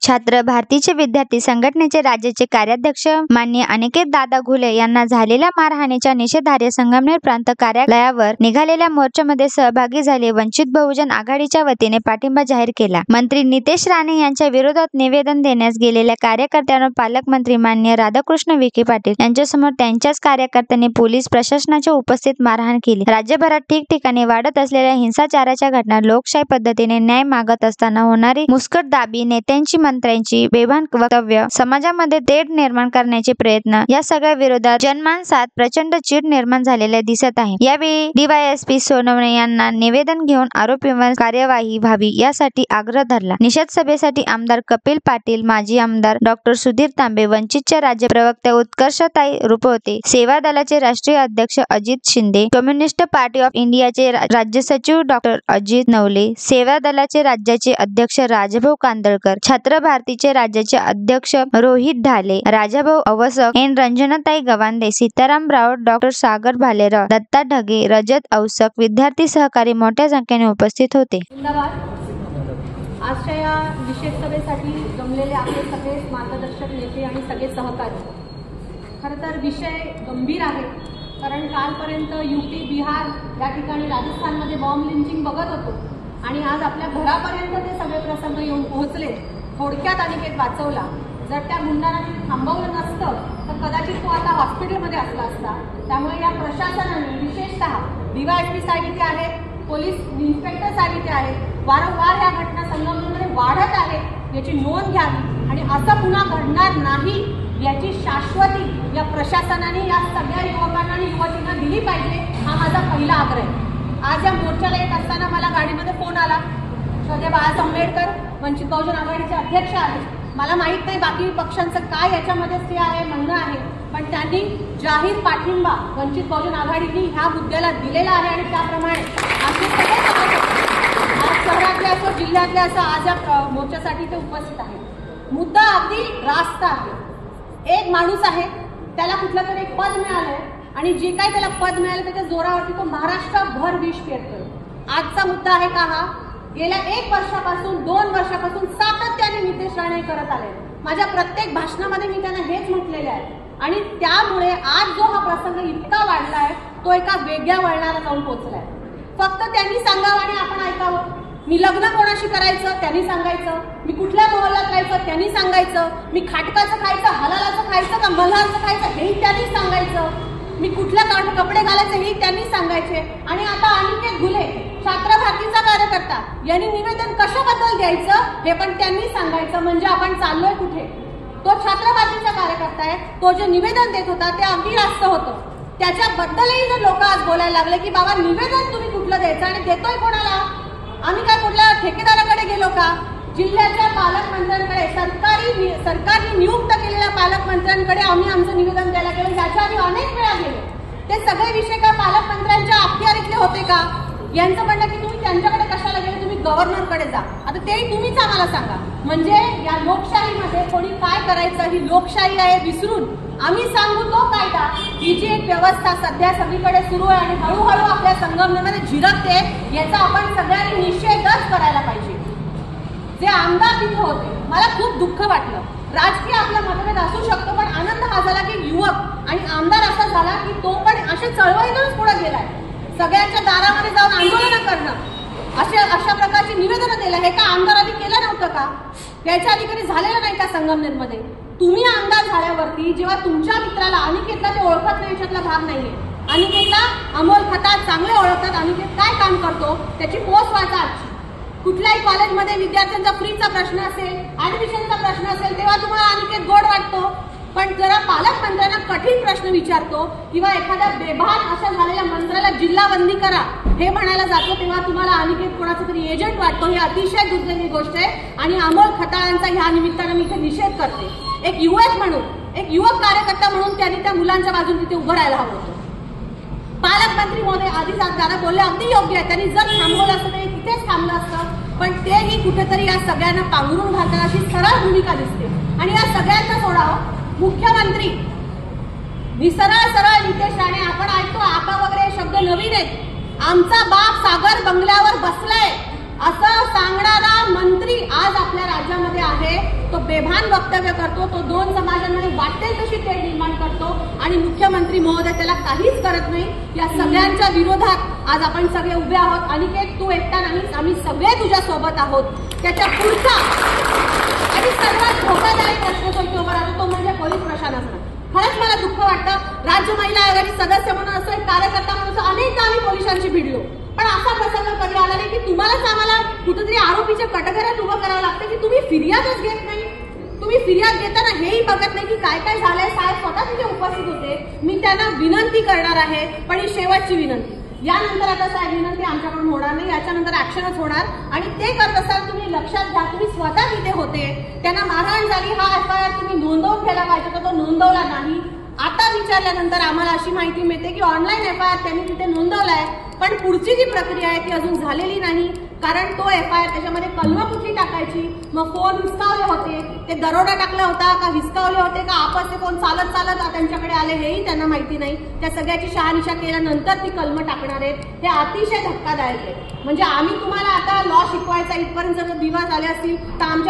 छात्र भारतीचे विद्यार्थी संघटनेचे राज्याचे कार्याध्यक्ष माननीय अनिकेत दादा घुले यांना झालेल्या मारहाणीच्या निषेधार्थ संगमनेर प्रांत कार्यालयावर निघालेल्या मोर्चामध्ये सहभागी झाले वंचित बहुजन आघाडीच्या वतीने पाठिंबा जाहीर केला। मंत्री नितेश राणे यांच्या विरोधात निवेदन देण्यास गेलेल्या कार्यकर्त्यांवर पालकमंत्री माननीय राधाकृष्ण विखे पाटील यांच्यासमोर त्यांच्याच कार्यकर्त्यांनी पोलीस प्रशासनाच्या उपस्थित मारहाण केली। राज्यभरात ठिकठिकाणी वाढत असलेल्या हिंसाचाराच्या घटना लोकशाही पद्धतीने न्याय मागत असताना होणारी मुस्कटदाबी नेत्यांची मंत्र्यांची बेभान वक्तव्य समाजामध्ये तेढ निर्माण करण्याचे प्रयत्न या सगळ्या विरोधात जनमानसात प्रचंड चीड निर्माण झालेले दिसत आहे। यावेळी डीवायएसपी सोनवणे यांना निवेदन घेऊन आरोपींवर कार्यवाही व्हावी यासाठी आग्रह धरला। निषेध सभेसाठी आमदार कपिल पाटील, माजी आमदार डॉक्टर सुधीर तांबे, वंचितचे राज्य प्रवक्ते उत्कर्षताई रुपवते, सेवा दलाचे राष्ट्रीय अध्यक्ष Ajit Shinde, communist party of इंडियाचे राज्य सचिव डॉक्टर अजित नवले, सेवा दलाचे राज्याचे अध्यक्ष राजभाऊ कांदळकर, छात्र भारतीचे राज्याचे अध्यक्ष रोहित ढाले, राजाभाऊ अवसक, एन रंजनाताई गवांदे, सीताराम राऊत, डॉक्टर सागर भालेराव, दत्ता ढगे, रजत अवसक, विद्यार्थी सहकारी मोठ्या संख्येने उपस्थित होते। आजच्या या निषेध सभेसाठी जमलेले आपले सगळे मार्गदर्शक नेते आणि सगळे सहकारी, खरं तर विषय गंभीर आहे, कारण कालपर्यंत यूपी, बिहार या ठिकाणी राजस्थानमध्ये बॉम्ब लिंचिंग बघत होतो आणि आज आपल्या घरापर्यंत ते सगळे प्रसंग येऊन पोहोचले। थोडक्यात अनिकेत वाचवला। जर त्या गुंडांनी थांबवलं नसतं तर कदाचित तो आता हॉस्पिटलमध्ये असला असता। त्यामुळे या प्रशासनाने विशेषतः डीवायएसपी साहेब इथे आहेत, पोलीस इन्स्पेक्टर साहेब इथे आहेत, वारंवार या घटना संगमनेरमध्ये वाढत आहेत याची नोंद घ्यावी आणि असं पुन्हा घडणार नाही याची शाश्वती या प्रशासनाने या सगळ्या युवकांना आणि युवतींना दिली पाहिजे, हा माझा पहिला आग्रह आहे। आज या मोर्चाला येत असताना मला गाडीमध्ये फोन आला, श्रद्धेय बाळासाहेब आंबेडकर वंचित बहुजन आघाडीचे अध्यक्ष आहेत। मला माहित नाही बाकी पक्षांचं काय याच्यामध्ये ते आहे म्हणणं आहे, पण त्यांनी जाहीर पाठिंबा वंचित बहुजन आघाडीने ह्या मुद्द्याला दिलेला आहे आणि त्याप्रमाणे आमचे सगळे आज शहरातले असो जिल्ह्यातले असो आज या मोर्चासाठी ते उपस्थित आहेत। मुद्दा अगदी रास्त आहे। एक माणूस आहे, त्याला कुठलं तरी एक पद मिळालंय आणि जे काही त्याला पद मिळालं त्याच्या जोरावरती तो महाराष्ट्रभर विष पेरतोय। आजचा मुद्दा आहे का हा? गेल्या 1 वर्षापासून 2 वर्षापासून सातत्याने नितेश राणे करत आले। माझ्या प्रत्येक भाषणामध्ये मी त्यांना हेच म्हटलेले आहे आणि त्यामुळे आज जो हा प्रसंग इतका वाढलाय तो एका वेगळ्या वळणाला जाऊन पोहोचलाय। फक्त त्यांनी सांगावं आणि आपण ऐकावं। मी लग्न कोणाशी करायचं त्यांनी सांगायचं, मी कुठल्या मोहल्ल्यात राहायचं त्यांनी सांगायचं, मी खाटकाचं खायचं, हलालाचं खायचं का मल्हारचं खायचं हेही त्यांनी सांगायचं, मी कुठल्या कपडे घालायचे हेही त्यांनी सांगायचे। आणि आता अनिकेत घुले छात्र भारतीचा कार्यकर्ता यांनी निवेदन कशाबद्दल द्यायचं हे पण त्यांनी सांगायचं, म्हणजे आपण चाललोय कुठे। तो छात्र भारतीचा कार्यकर्ता आहे, तो जे निवेदन देत होता ते अगदी रास्त होतं, त्याच्याबद्दलही जर लोक आज बोलायला लागले की बाबा निवेदन तुम्ही कुठलं द्यायचं आणि देतोय कोणाला, आम्ही काय कुठल्या ठेकेदाराकडे गेलो का? जिल्ह्याच्या पालकमंत्र्यांकडे सरकारने नियुक्त केलेल्या पालकमंत्र्यांकडे आम्ही आमचं निवेदन द्यायला गेलो, याच्या आधी अनेक वेळा गेलो। ते सगळे विषय का पालकमंत्र्यांच्या अखत्यारीतले होते का? यांचं म्हणणं की तुम्ही त्यांच्याकडे कशाला गेले, तुम्ही गव्हर्नरकडे जा। आता तेही तुम्हीच आम्हाला सांगा, म्हणजे या लोकशाहीमध्ये कोणी काय करायचं ही लोकशाही आहे विसरून आम्ही सांगू तो कायदा, ही जी एक व्यवस्था सध्या सगळीकडे सुरू आहे आणि हळूहळू आपल्या संगमनेरमध्ये झिरकते, याचा आपण सगळ्यांनी निषेधच करायला पाहिजे। जे आमदार तिथे होते मला खूप दुःख वाटलं। राजकीय आपला मतभेद असू शकतो, पण आनंद हा झाला की युवक आणि आमदार असा झाला की तो पण अशा चळवळीतूनच पुढे गेलाय। सगळ्यांच्या दारामध्ये जाऊन आंदोलन करणं, अशा प्रकारची निवेदनं दिलं, हे का आमदारांनी केलं नव्हतं का? याच्या आधी कधी झालेलं नाही का संगमनेरमध्ये? तुम्ही आमदार झाल्यावरती जेव्हा तुमच्या मित्राला अनिकेतला ते ओळखत नाही याच्यातला भाग नाहीये, अनिकेतला अमोल खताळ चांगले ओळखतात, अनिकेत काय काम करतो त्याची पोस्ट वाचा। कुठल्याही कॉलेजमध्ये विद्यार्थ्यांचा फ्रीचा प्रश्न असेल, ऍडमिशनचा प्रश्न असेल, तेव्हा तुम्हाला अनिकेत गोड वाटतो, पण जरा पालकमंत्र्यांना कठीण प्रश्न विचारतो किंवा एखाद्या बेभान अशा झालेल्या मंत्र्याला जिल्हाबंदी करा हे म्हणायला जातो, तेव्हा तुम्हाला अनिकेत कोणाचा तरी एजंट वाटतो। ही अतिशय दुर्दैवी गोष्ट आहे आणि अमोल खताळांचा ह्या निमित्तानं मी इथे निषेध करते। एक युवक म्हणून, एक युवक कार्यकर्ता म्हणून त्यांनी त्या मुलांच्या बाजूने तिथे उभं राहायला हवं होतं। पालकमंत्री महोदय आधी दादा बोलले अगदी योग्य आहे, त्यांनी जर थांबवलं असतं तरी तिथेच थांबलं असतं, पण तेही कुठेतरी या सगळ्यांना पांघरून घालतात अशी सरळ भूमिका दिसते। आणि या सगळ्यांना सोडावं, मुख्यमंत्री सरळ नितेश राणे, आपण ऐकतो आका वगैरे शब्द नवीन आहेत। आमचा बाप सागर बंगल्यावर बसलाय असं सांगणारा मंत्री आज आपल्या राज्यामध्ये आहे. तो बेभान वक्तव्य करतो, तो दोन समाजांमध्ये वाटेल तशी तेढ निर्माण करतो आणि मुख्यमंत्री महोदय त्याला काहीच करत नाही. या सगळ्यांच्या विरोधात आज आपण सगळे उभे आहोत. अनिकेत, तू एकटा नाहीस, आम्ही सगळे तुझ्या सोबत आहोत. त्याच्या पुढचा आणि सर्वात धोकादायक प्रश्न जो इथे उभा राहतो तो म्हणजे पोलीस प्रशासनाचा. खरंच मला दुःख वाटतं, राज्य महिला आयोगाचे सदस्य म्हणून असं एक कार्यकर्ता म्हणून अनेकदा आम्ही पोलिसांशी भिडलो, पण असा प्रसंग कधी आला नाही की तुम्हालाच आम्हाला कुठेतरी आरोपीच्या कटघऱ्यात उभं करावं लागतं की तुम्ही फिर्यादच घेत नाही. तुम्ही फिर्याद घेताना हेही बघत नाही की काय काय झालंय. साहेब स्वतः तिथे उपस्थित होते. मी त्यांना विनंती करणार आहे, पण ही शेवटची विनंती. यानंतर आता साहेब विनंती आमच्याकडून होणार नाही, याच्यानंतर ऍक्शनच होणार. आणि ते करत असाल तुम्ही लक्षात घ्या, तुम्ही स्वतः तिथे होते, त्यांना मारहाण झाली, हा FIR तुम्ही नोंदवून घ्यायला पाहिजे तर तो नोंदवला नाही. आता विचारल्यानंतर आम्हाला अशी माहिती मिळते की ऑनलाईन FIR त्यांनी तिथे नोंदवलाय, पण पुढची जी प्रक्रिया आहे ती अजून झालेली नाही. कारण तो FIR त्याच्यामध्ये कलमं कुठली टाकायची, मग फोन हिसकावले होते, ते दरोडा टाकला होता का हिसकावले होते का आपस ते कोण चालत चालत त्यांच्याकडे आले हेही त्यांना माहिती नाही. त्या सगळ्याची शहानिशा केल्यानंतर ती कलमं टाकणार आहेत. हे अतिशय धक्कादायक आहे. म्हणजे आम्ही तुम्हाला आता लॉ शिकवायचा इथपर्यंत जर दिवस आले असतील तर आमच्या